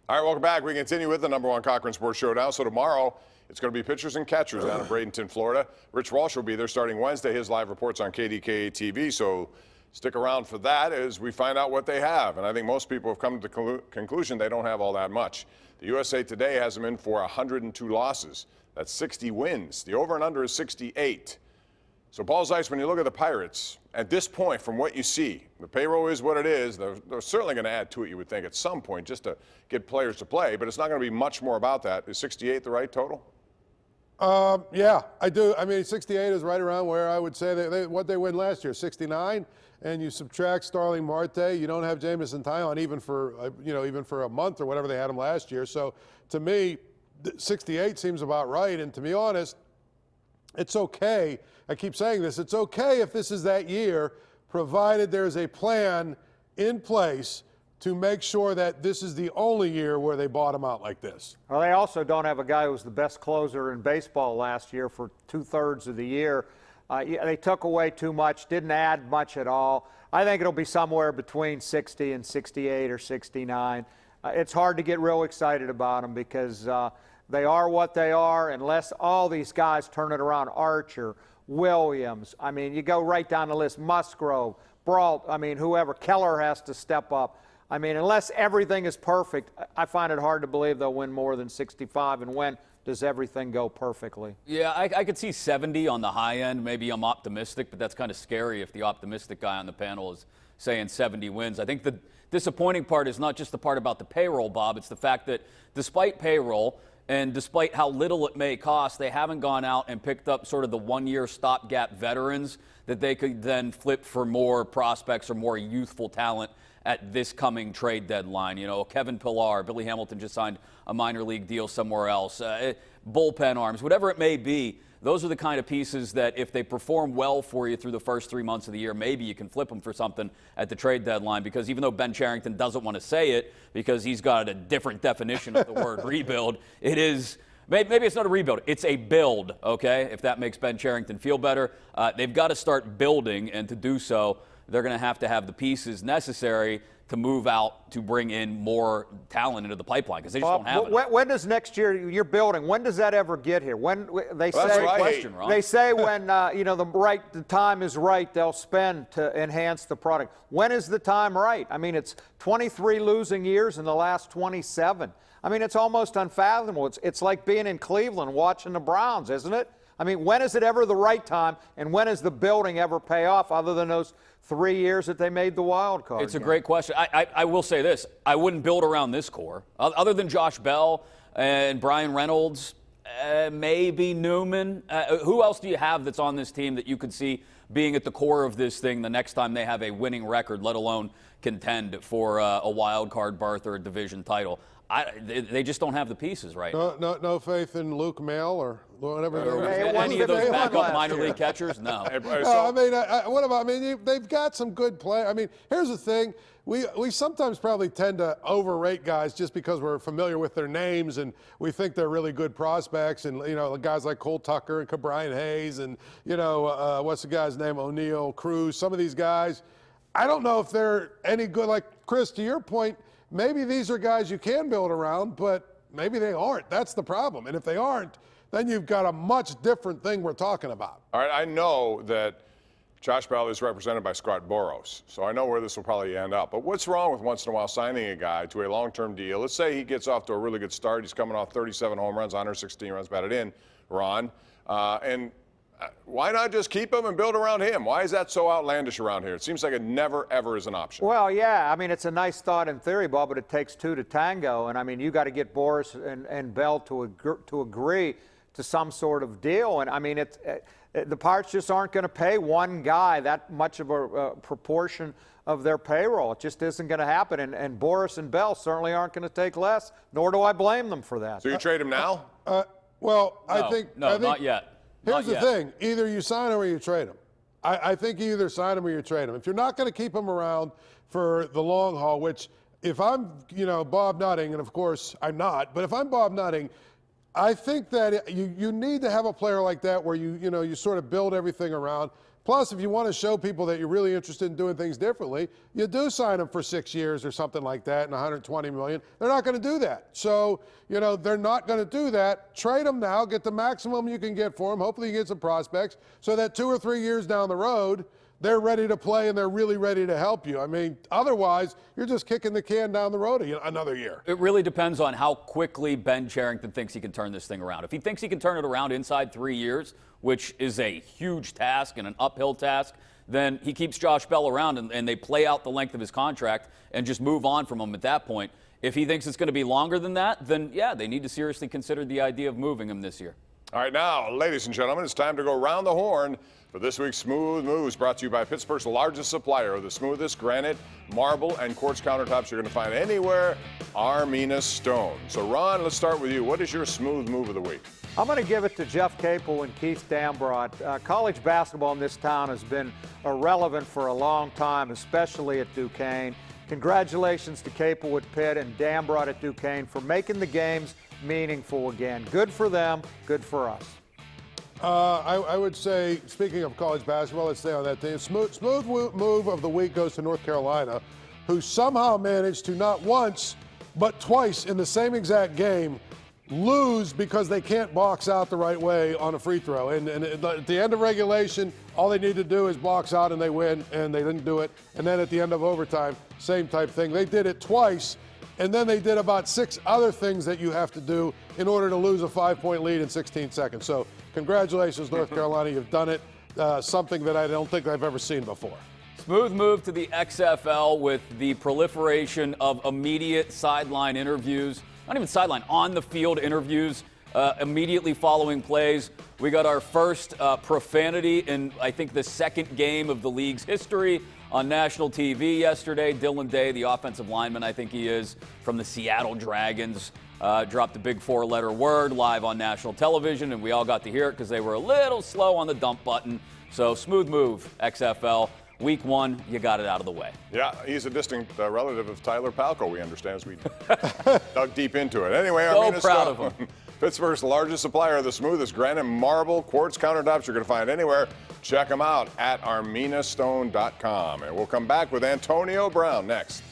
All right, welcome back. We continue with the #1 Cochran Sports Showdown. So tomorrow, it's going to be pitchers and catchers down in Bradenton, Florida. Rich Walsh will be there starting Wednesday. His live reports on KDKA-TV. So stick around for that as we find out what they have. And I think most people have come to the conclusion they don't have all that much. The USA Today has them in for 102 losses. That's 60 wins. The over and under is 68. So, Paul Zeise, when you look at the Pirates, at this point, from what you see, the payroll is what it is. They're certainly going to add to it, you would think, at some point, just to get players to play. But it's not going to be much more about that. Is 68 the right total? Yeah, I do. I mean, 68 is right around where I would say what they win last year, 69. And you subtract Starling Marte, you don't have Jameson Taillon even for a month or whatever they had him last year. So, to me, 68 seems about right. And to be honest, it's okay. I keep saying this. It's okay if this is that year, provided there's a plan in place to make sure that this is the only year where they bottom out like this. Well, they also don't have a guy who was the best closer in baseball last year for 2/3 of the year. They took away too much, didn't add much at all. I think it'll be somewhere between 60 and 68 or 69. It's hard to get real excited about them because they are what they are unless all these guys turn it around. Archer, Williams, I mean, you go right down the list, Musgrove, Brault, I mean, whoever, Keller has to step up. I mean, unless everything is perfect, I find it hard to believe they'll win more than 65. And when does everything go perfectly? Yeah, I could see 70 on the high end. Maybe I'm optimistic, but that's kind of scary if the optimistic guy on the panel is saying 70 wins. I think the disappointing part is not just the part about the payroll, Bob. It's the fact that despite payroll, and despite how little it may cost, they haven't gone out and picked up sort of the one-year stopgap veterans that they could then flip for more prospects or more youthful talent at this coming trade deadline. You know, Kevin Pillar, Billy Hamilton just signed a minor league deal somewhere else, bullpen arms, whatever it may be. Those are the kind of pieces that if they perform well for you through the first 3 months of the year, maybe you can flip them for something at the trade deadline, because even though Ben Cherington doesn't want to say it because he's got a different definition of the word rebuild, it is – maybe it's not a rebuild. It's a build, okay, if that makes Ben Cherington feel better. They've got to start building, and to do so, they're going to have the pieces necessary to move out to bring in more talent into the pipeline, because they just don't have it. When does next year you're building? When does that ever get here? When they say that's a question, Ron. They say when the time is right, they'll spend to enhance the product. When is the time right? I mean, it's 23 losing years in the last 27. I mean, it's almost unfathomable. It's like being in Cleveland watching the Browns, isn't it? I mean, when is it ever the right time, and when does the building ever pay off, other than those 3 years that they made the wild card? It's a great question. I will say this. I wouldn't build around this core. Other than Josh Bell and Brian Reynolds, maybe Newman. Who else do you have that's on this team that you could see being at the core of this thing the next time they have a winning record, let alone contend for a wild card berth or a division title? They just don't have the pieces right now. No faith in Luke Mail or whatever. Any of those backup minor league catchers? No. I mean, they've got some good play. I mean, here's the thing. We sometimes probably tend to overrate guys just because we're familiar with their names and we think they're really good prospects. And, guys like Cole Tucker and Brian Hayes and, what's the guy's name? O'Neill, Cruz, some of these guys. I don't know if they're any good. Like, Chris, to your point, maybe these are guys you can build around, but maybe they aren't. That's the problem. And if they aren't, then you've got a much different thing we're talking about. All right, I know that Josh Bell is represented by Scott Boras, so I know where this will probably end up. But what's wrong with once in a while signing a guy to a long-term deal? Let's say he gets off to a really good start. He's coming off 37 home runs, 116 runs batted in, Ron. Why not just keep him and build around him? Why is that so outlandish around here? It seems like it never, ever is an option. Well, yeah. I mean, it's a nice thought in theory, Bob, but it takes two to tango. And, I mean, you got to get Boras and Bell to agree to some sort of deal. And, I mean, the Pirates just aren't going to pay one guy that much of a proportion of their payroll. It just isn't going to happen. And Boras and Bell certainly aren't going to take less, nor do I blame them for that. So you trade him now? I think not yet. Here's the thing. Either you sign him or you trade him. I think you either sign him or you trade him. If you're not going to keep him around for the long haul, which if I'm, Bob Nutting, and of course I'm not, but if I'm Bob Nutting, I think that you need to have a player like that where you sort of build everything around. Plus, if you want to show people that you're really interested in doing things differently, you do sign them for 6 years or something like that and $120 million. They're not going to do that. So, you know, they're not going to do that. Trade them now, get the maximum you can get for them. Hopefully you get some prospects so that 2 or 3 years down the road, they're ready to play and they're really ready to help you. I mean, otherwise, you're just kicking the can down the road another year. It really depends on how quickly Ben Cherington thinks he can turn this thing around. If he thinks he can turn it around inside 3 years, which is a huge task and an uphill task, then he keeps Josh Bell around and they play out the length of his contract and just move on from him at that point. If he thinks it's going to be longer than that, then yeah, they need to seriously consider the idea of moving him this year. All right, now, ladies and gentlemen, it's time to go round the horn for this week's Smooth Moves, brought to you by Pittsburgh's largest supplier of the smoothest granite, marble, and quartz countertops you're going to find anywhere, Armina Stone. So, Ron, let's start with you. What is your smooth move of the week? I'm going to give it to Jeff Capel and Keith Dambrot. College basketball in this town has been irrelevant for a long time, especially at Duquesne. Congratulations to Capel at Pitt and Dambrot at Duquesne for making the games meaningful again. Good for them, good for us. I would say, speaking of college basketball, let's stay on that thing. Smooth move of the week goes to North Carolina, who somehow managed to not once, but twice in the same exact game lose because they can't box out the right way on a free throw. And at the end of regulation, all they need to do is box out and they win, and they didn't do it. And then at the end of overtime, same type thing. They did it twice, and then they did about 6 other things that you have to do in order to lose a 5-point lead in 16 seconds. So congratulations, North Carolina. You've done it, something that I don't think I've ever seen before. Smooth move to the XFL with the proliferation of immediate sideline interviews. Not even sideline, on the field interviews immediately following plays. We got our first profanity in, I think, the second game of the league's history on national TV yesterday. Dylan Day, the offensive lineman, I think he is, from the Seattle Dragons, dropped a big 4-letter word live on national television, and we all got to hear it because they were a little slow on the dump button. So smooth move, XFL. Week 1, you got it out of the way. Yeah, he's a distant relative of Tyler Palko, we understand, as we dug deep into it. Anyway, so proud of him. Pittsburgh's largest supplier of the smoothest granite, marble, quartz countertops you're going to find anywhere. Check them out at arminastone.com. And we'll come back with Antonio Brown next.